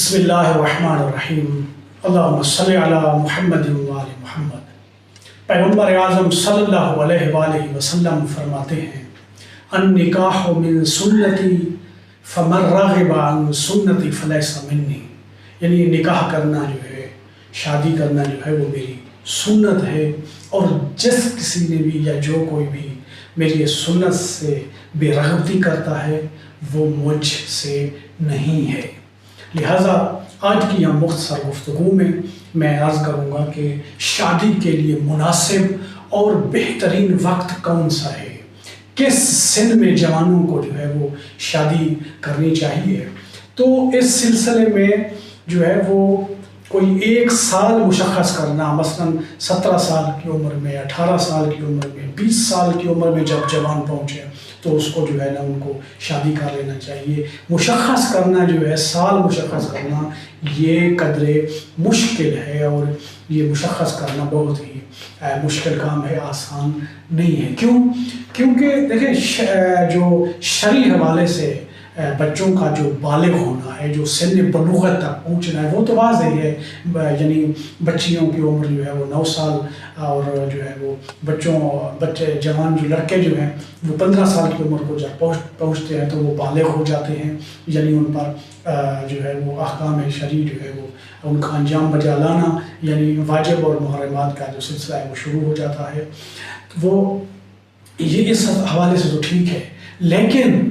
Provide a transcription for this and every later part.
بسم اللہ الرحمن الرحیم اللہم صلی علی محمد وآل محمد۔ پیغمبر اعظم صلی اللہ علیہ وآلہ وسلم فرماتے ہیں النکاح من سنتی فمن راغب عن سنتی فلیس منی، یعنی نکاح کرنا جو ہے، شادی کرنا جو ہے وہ میری سنت ہے، اور جس کسی نے بھی یا جو کوئی بھی میری سنت سے بے رغبتی کرتا ہے وہ مجھ سے نہیں ہے۔ لہٰذا آج کی یہاں مختصر گفتگو میں عرض کروں گا کہ شادی کے لیے مناسب اور بہترین وقت کون سا ہے، کس سن میں جوانوں کو جو ہے وہ شادی کرنی چاہیے۔ تو اس سلسلے میں جو ہے وہ کوئی ایک سال مشخص کرنا، مثلاً 17 سال کی عمر میں، 18 سال کی عمر میں، 20 سال کی عمر میں جب جوان پہنچے تو اس کو جو ہے نا ان کو شادی کر لینا چاہیے۔ مشخص کرنا جو ہے، سال مشخص کرنا یہ قدرے مشکل ہے، اور یہ مشخص کرنا بہت ہی مشکل کام ہے، آسان نہیں ہے۔ کیونکہ دیکھیں جو شرعی حوالے سے بچوں کا جو بالغ ہونا ہے، جو سن بلوغت تک پہنچنا ہے، وہ تو واضح ہے، یعنی بچیوں کی عمر جو ہے وہ 9 سال، اور جو ہے وہ بچے جوان جو لڑکے جو ہیں وہ 15 سال کی عمر کو جب پہنچتے ہیں تو وہ بالغ ہو جاتے ہیں، یعنی ان پر جو ہے وہ احکام شرعی جو ہے وہ ان کا انجام بجا لانا، یعنی واجب اور محرمات کا جو سلسلہ ہے وہ شروع ہو جاتا ہے۔ وہ یہ اس حوالے سے تو ٹھیک ہے، لیکن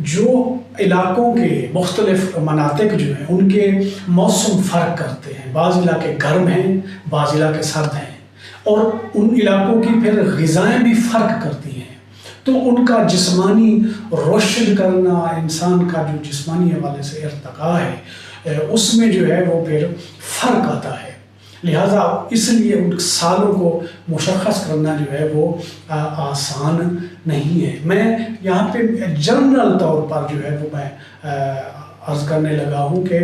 جو علاقوں کے مختلف مناطق جو ہیں ان کے موسم فرق کرتے ہیں، بعض علاقے گرم ہیں، بعض علاقے سرد ہیں، اور ان علاقوں کی پھر غذائیں بھی فرق کرتی ہیں، تو ان کا جسمانی رشد کرنا، انسان کا جو جسمانی حوالے سے ارتقاء ہے اس میں جو ہے وہ پھر فرق آتا ہے۔ لہٰذا اس لیے ان سالوں کو مشخص کرنا جو ہے وہ آسان نہیں ہے۔ میں یہاں پہ جنرل طور پر جو ہے وہ میں عرض کرنے لگا ہوں کہ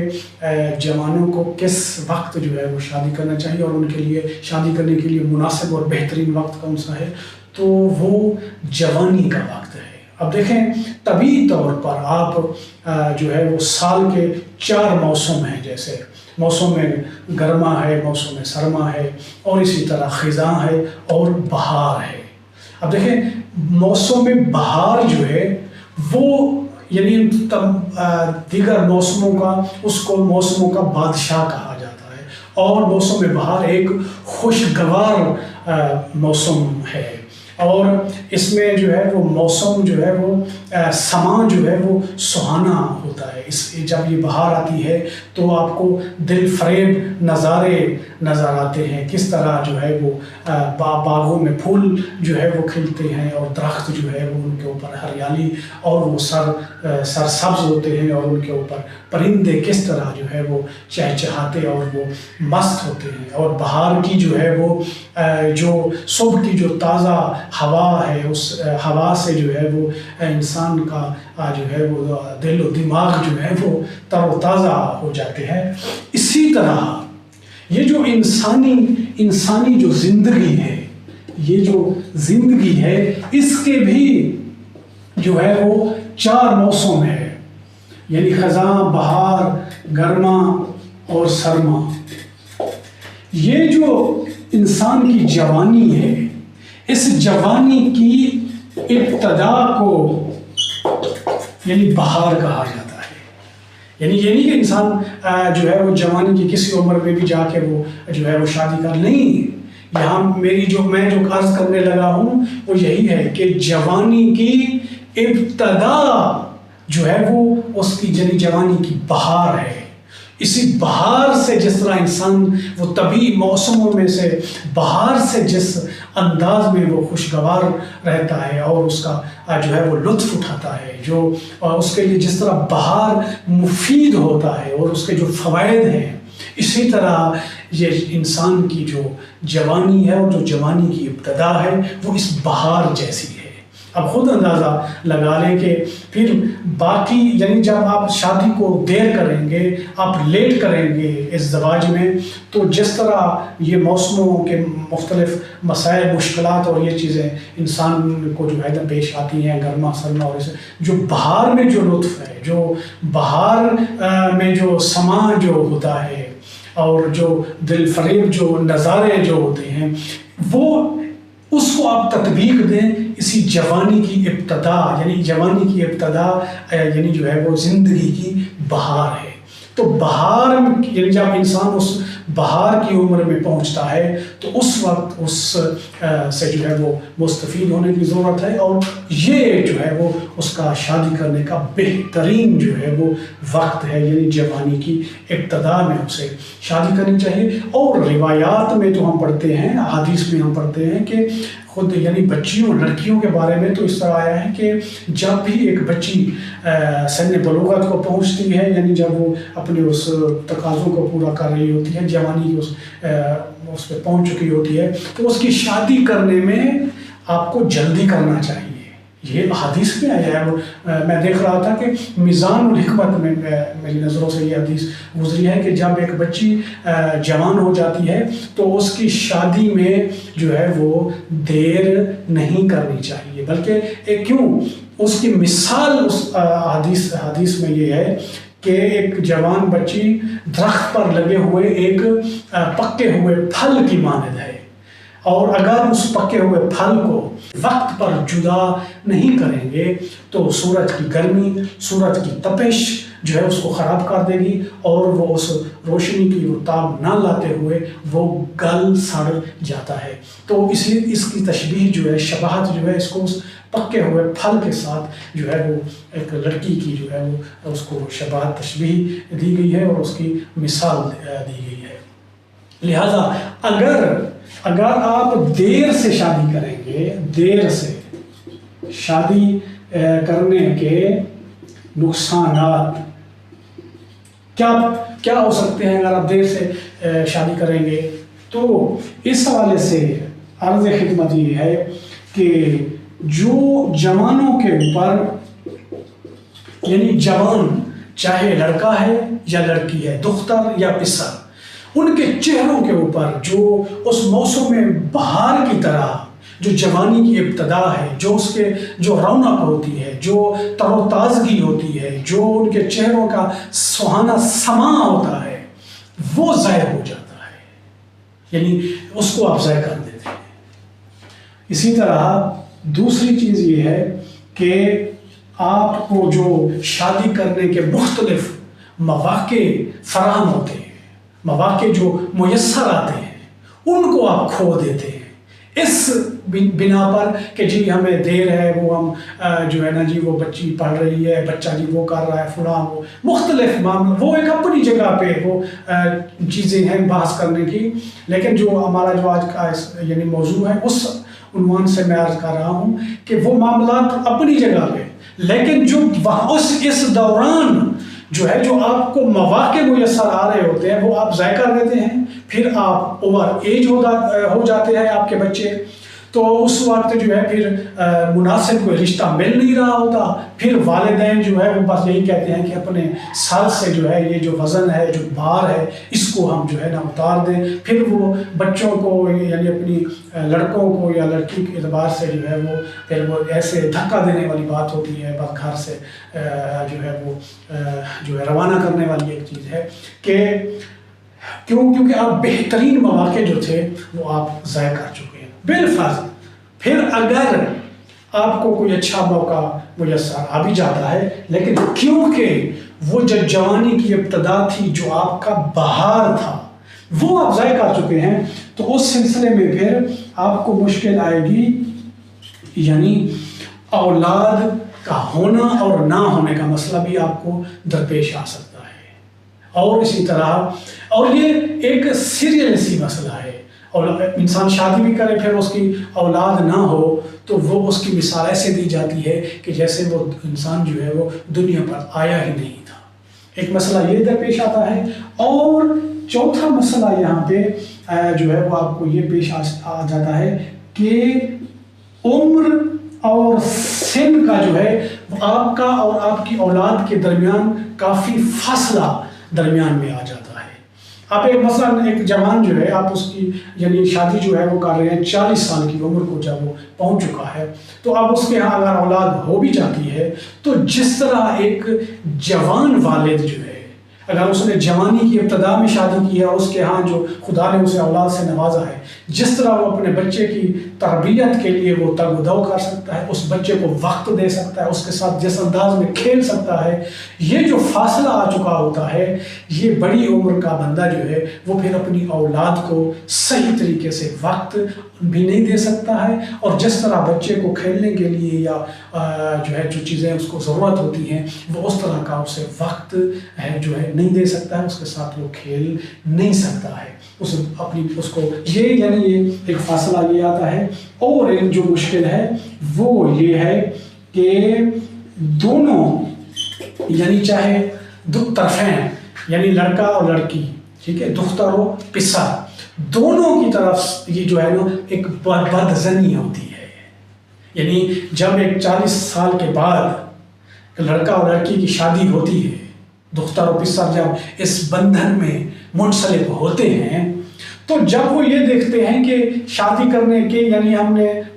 جوانوں کو کس وقت جو ہے وہ شادی کرنا چاہیے، اور ان کے لیے شادی کرنے کے لیے مناسب اور بہترین وقت کون سا ہے، تو وہ جوانی کا وقت ہے۔ اب دیکھیں طبعی طور پر آپ جو ہے وہ سال کے 4 موسم ہیں، جیسے موسم گرما ہے، موسم سرما ہے، اور اسی طرح خزاں ہے اور بہار ہے۔ اب دیکھیں موسم بہار جو ہے وہ یعنی دیگر موسموں کا، اس کو موسموں کا بادشاہ کہا جاتا ہے، اور موسم بہار ایک خوشگوار موسم ہے، اور اس میں جو ہے وہ موسم جو ہے وہ سماں جو ہے وہ سہانا ہوتا ہے۔ جب یہ بہار آتی ہے تو آپ کو دل فریب نظارے نظر آتے ہیں، کس طرح جو ہے وہ باغوں میں پھول جو ہے وہ کھلتے ہیں، اور درخت جو ہے وہ ان کے اوپر ہریالی اور وہ سرسبز ہوتے ہیں، اور ان کے اوپر پرندے کس طرح جو ہے وہ چہچہاتے اور وہ مست ہوتے ہیں، اور بہار کی جو ہے وہ جو صبح کی جو تازہ ہوا ہے، اس ہوا سے جو ہے وہ انسان کا جو ہے وہ دل و دماغ جو ہے وہ تر و تازہ ہو جاتے ہیں۔ اسی طرح یہ جو انسانی جو زندگی ہے، یہ جو زندگی ہے، اس کے بھی جو ہے وہ 4 موسم ہے، یعنی خزاں، بہار، گرما اور سرما۔ یہ جو انسان کی جوانی ہے، اس جوانی کی ابتدا کو یعنی بہار کہا جاتا ہے۔ یعنی یہ نہیں کہ انسان جو ہے وہ جوانی کی کسی عمر میں بھی جا کے وہ جو ہے وہ شادی کر، نہیں، یہاں میں جو عرض کرنے لگا ہوں وہ یہی ہے کہ جوانی کی ابتدا جو ہے وہ اس کی جوانی کی بہار ہے۔ اسی بہار سے جس طرح انسان وہ طبعی موسموں میں سے بہار سے جس انداز میں وہ خوشگوار رہتا ہے اور اس کا جو ہے وہ لطف اٹھاتا ہے، جو اس کے لیے جس طرح بہار مفید ہوتا ہے اور اس کے جو فوائد ہیں، اسی طرح یہ انسان کی جو جوانی ہے اور جو جوانی کی ابتدا ہے وہ اس بہار جیسی ہے۔ اب خود اندازہ لگا لیں کہ پھر باقی یعنی جب آپ شادی کو دیر کریں گے، آپ لیٹ کریں گے اس زواج میں، تو جس طرح یہ موسموں کے مختلف مسائل، مشکلات اور یہ چیزیں انسان کو جو ہے نا پیش آتی ہیں، گرما سرما، اور اسے جو بہار میں جو لطف ہے، جو بہار میں جو سما جو ہوتا ہے اور جو دل فریب جو نظارے جو ہوتے ہیں، وہ اس کو آپ تطبیق دیں اسی جوانی کی ابتدا، یعنی جوانی کی ابتدا یعنی جو ہے وہ زندگی کی بہار ہے۔ تو بہار یعنی جب انسان اس بہار کی عمر میں پہنچتا ہے تو اس وقت اس سے جو ہے وہ مستفید ہونے کی ضرورت ہے، اور یہ جو ہے وہ اس کا شادی کرنے کا بہترین جو ہے وہ وقت ہے، یعنی جوانی کی ابتدا میں اسے شادی کرنی چاہیے۔ اور روایات میں تو ہم پڑھتے ہیں، احادیث میں ہم پڑھتے ہیں کہ خود یعنی بچیوں لڑکیوں کے بارے میں تو اس طرح آیا ہے کہ جب بھی ایک بچی سن بلوغت کو پہنچتی ہے، یعنی جب وہ اپنے اس تقاضوں کو پورا کر رہی ہوتی ہے، جوانی کی اس پہ پہنچ چکی ہوتی ہے، تو اس کی شادی کرنے میں آپ کو جلدی کرنا چاہیے۔ یہ حدیث میں آیا ہے۔ میں دیکھ رہا تھا کہ میزان الحکمت میں میری نظروں سے یہ حدیث گزری ہے کہ جب ایک بچی جوان ہو جاتی ہے تو اس کی شادی میں جو ہے وہ دیر نہیں کرنی چاہیے، بلکہ کیوں اس کی مثال اس حدیث میں یہ ہے کہ ایک جوان بچی درخت پر لگے ہوئے ایک پکے ہوئے پھل کی مانند ہے، اور اگر اس پکے ہوئے پھل کو وقت پر جدا نہیں کریں گے تو سورج کی گرمی، سورج کی تپش جو ہے اس کو خراب کر دے گی، اور وہ اس روشنی کی وہ تاب نہ لاتے ہوئے وہ گل سڑ جاتا ہے۔ تو اس لیے اس کی تشبیہ جو ہے، شباہت جو ہے، اس کو اس پکے ہوئے پھل کے ساتھ جو ہے وہ ایک لڑکی کی جو ہے وہ اس کو شباہت تشبیہ دی گئی ہے اور اس کی مثال دی گئی ہے۔ لہذا اگر آپ دیر سے شادی کریں گے، دیر سے شادی کرنے کے نقصانات کیا ہو سکتے ہیں اگر آپ دیر سے شادی کریں گے؟ تو اس حوالے سے عرض خدمت یہ ہے کہ جو جوانوں کے اوپر، یعنی جوان چاہے لڑکا ہے یا لڑکی ہے، دختر یا پسر، ان کے چہروں کے اوپر جو اس موسم بہار کی طرح جو جوانی کی ابتدا ہے، جو اس کے جو رونق ہوتی ہے، جو تر و تازگی ہوتی ہے، جو ان کے چہروں کا سہانا سما ہوتا ہے، وہ ضائع ہو جاتا ہے، یعنی اس کو آپ ضائع کر دیتے ہیں۔ اسی طرح دوسری چیز یہ ہے کہ آپ کو جو شادی کرنے کے مختلف مواقع فراہم ہوتے ہیں، مواقع جو میسر آتے ہیں، ان کو آپ کھو دیتے ہیں اس بنا پر کہ جی ہمیں دیر ہے، وہ ہم جو ہے نا جی وہ بچی پڑھ رہی ہے، بچہ جی وہ کر رہا ہے، فلاں وہ مختلف معاملہ، وہ ایک اپنی جگہ پہ وہ چیزیں ہیں بحث کرنے کی، لیکن جو ہمارا جو آج کا یعنی موضوع ہے اس عنوان سے میں عرض کر رہا ہوں کہ وہ معاملات اپنی جگہ پہ، لیکن جو اس دوران جو ہے جو آپ کو مواقع میسر آ رہے ہوتے ہیں وہ آپ ضائع کر دیتے ہیں، پھر آپ اوور ایج ہو جاتے ہیں آپ کے بچے، تو اس وقت جو ہے پھر مناسب کوئی رشتہ مل نہیں رہا ہوتا، پھر والدین جو ہے وہ بس یہی کہتے ہیں کہ اپنے سر سے جو ہے یہ جو وزن ہے، جو بار ہے، اس کو ہم جو ہے نا اتار دیں، پھر وہ بچوں کو یعنی اپنی لڑکوں کو یا لڑکی کے اعتبار سے جو ہے وہ پھر وہ ایسے دھکا دینے والی بات ہوتی ہے، بس گھر سے جو ہے وہ جو ہے روانہ کرنے والی ایک چیز ہے کہ کیونکہ آپ بہترین مواقع جو تھے وہ آپ ضائع کر چکے ہیں بالفرض۔ پھر اگر آپ کو کوئی اچھا موقع میسر آ بھی جاتا ہے، لیکن کیونکہ وہ جو جوانی کی ابتدا تھی، جو آپ کا بہار تھا، وہ آپ ضائع کر چکے ہیں، تو اس سلسلے میں پھر آپ کو مشکل آئے گی، یعنی اولاد کا ہونا اور نہ ہونے کا مسئلہ بھی آپ کو درپیش آ سکتا ہے، اور اسی طرح اور یہ ایک سیریل سی مسئلہ ہے، اور انسان شادی بھی کرے پھر اس کی اولاد نہ ہو تو وہ اس کی مثال ایسے دی جاتی ہے کہ جیسے وہ انسان جو ہے وہ دنیا پر آیا ہی نہیں تھا۔ ایک مسئلہ یہ درپیش آتا ہے، اور چوتھا مسئلہ یہاں پہ جو ہے وہ آپ کو یہ پیش آ جاتا ہے کہ عمر اور سن کا جو ہے آپ کا اور آپ کی اولاد کے درمیان کافی فاصلہ درمیان میں آ جاتا ہے۔ آپ ایک مثلاً ایک جوان جو ہے، آپ اس کی یعنی شادی جو ہے وہ کر رہے ہیں 40 سال کی عمر کو جب وہ پہنچ چکا ہے، تو اب اس کے ہاں اگر اولاد ہو بھی جاتی ہے تو جس طرح ایک جوان والد جو ہے، اگر اس نے جوانی کی ابتدا میں شادی کی ہے اور اس کے ہاں جو خدا نے اسے اولاد سے نوازا ہے، جس طرح وہ اپنے بچے کی تربیت کے لیے وہ تگ و دو کر سکتا ہے، اس بچے کو وقت دے سکتا ہے، اس کے ساتھ جس انداز میں کھیل سکتا ہے، یہ جو فاصلہ آ چکا ہوتا ہے، یہ بڑی عمر کا بندہ جو ہے وہ پھر اپنی اولاد کو صحیح طریقے سے وقت بھی نہیں دے سکتا ہے، اور جس طرح بچے کو کھیلنے کے لیے یا جو ہے جو چیزیں اس کو ضرورت ہوتی ہیں وہ اس طرح کا اسے وقت ہے جو ہے نہیں دے سکتا ہے، اس کے ساتھ وہ کھیل نہیں سکتا ہے، اس کو یہ یعنی یہ ایک فاصلہ یہ آتا ہے۔ اور ایک جو مشکل ہے وہ یہ ہے کہ دونوں یعنی چاہے دو طرفین یعنی لڑکا اور لڑکی، ٹھیک ہے، دختر و پسر، دونوں کی طرف یہ جو ہے نا ایک بدظنی ہوتی ہے۔ یعنی جب ایک 40 سال کے بعد لڑکا اور لڑکی کی شادی ہوتی ہے، دختر و پسر جب اس بندھن میں منسلک ہوتے ہیں، تو جب وہ یہ دیکھتے ہیں کہ شادی کرنے کے یعنی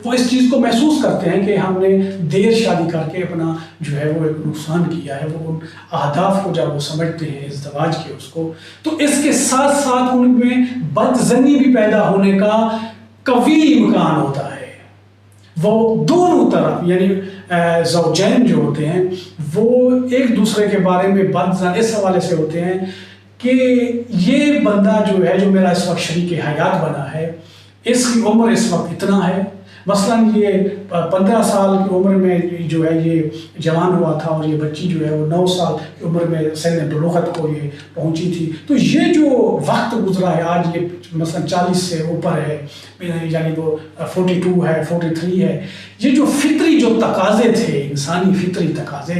وہ اس چیز کو محسوس کرتے ہیں کہ ہم نے دیر شادی کر کے اپنا جو ہے وہ ایک نقصان کیا ہے، وہ ان اہداف کو جب وہ سمجھتے ہیں ازدواج کے اس کو، تو اس کے ساتھ ساتھ ان میں بدظنی بھی پیدا ہونے کا قوی امکان ہوتا ہے۔ وہ دونوں طرف یعنی زوجین جو ہوتے ہیں وہ ایک دوسرے کے بارے میں بدظن اس حوالے سے ہوتے ہیں کہ یہ بندہ جو ہے جو میرا اس وقت شریک حیات بنا ہے، اس کی عمر اس وقت اتنا ہے، مثلاً یہ 15 سال کی عمر میں جو ہے یہ جوان ہوا تھا اور یہ بچی جو ہے وہ 9 سال کی عمر میں سن بلوغت کو یہ پہنچی تھی، تو یہ جو وقت گزرا ہے آج یہ مثلاً 40 سے اوپر ہے، یعنی وہ 42 ہے 43 ہے، یہ جو فطری جو تقاضے تھے، انسانی فطری تقاضے،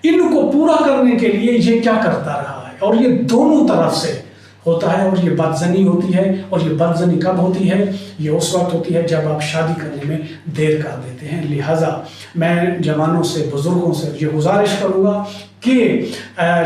ان کو پورا کرنے کے لیے یہ کیا کرتا رہا ہے، اور یہ دونوں طرف سے ہوتا ہے، اور یہ بدظنی ہوتی ہے، اور یہ بدظنی کب ہوتی ہے؟ یہ اس وقت ہوتی ہے جب آپ شادی کرنے میں دیر کر دیتے ہیں۔ لہٰذا میں جوانوں سے، بزرگوں سے یہ گزارش کروں گا کہ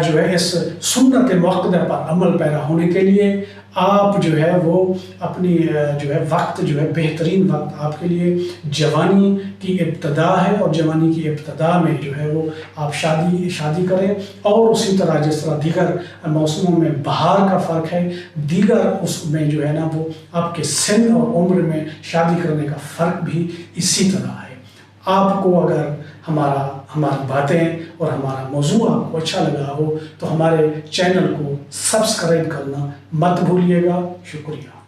جو ہے اس سنت مؤکدہ پر عمل پیرا ہونے کے لیے آپ جو ہے وہ اپنی جو ہے وقت جو ہے بہترین وقت آپ کے لیے جوانی کی ابتدا ہے، اور جوانی کی ابتدا میں جو ہے وہ آپ شادی کریں، اور اسی طرح جس طرح دیگر موسموں میں بہار کا فرق ہے، دیگر اس میں جو ہے نا وہ آپ کے سن اور عمر میں شادی کرنے کا فرق بھی اسی طرح ہے۔ آپ کو اگر ہماری باتیں اور ہمارا موضوع آپ کو اچھا لگا ہو تو ہمارے چینل کو سبسکرائب کرنا مت بھولیے گا۔ شکریہ۔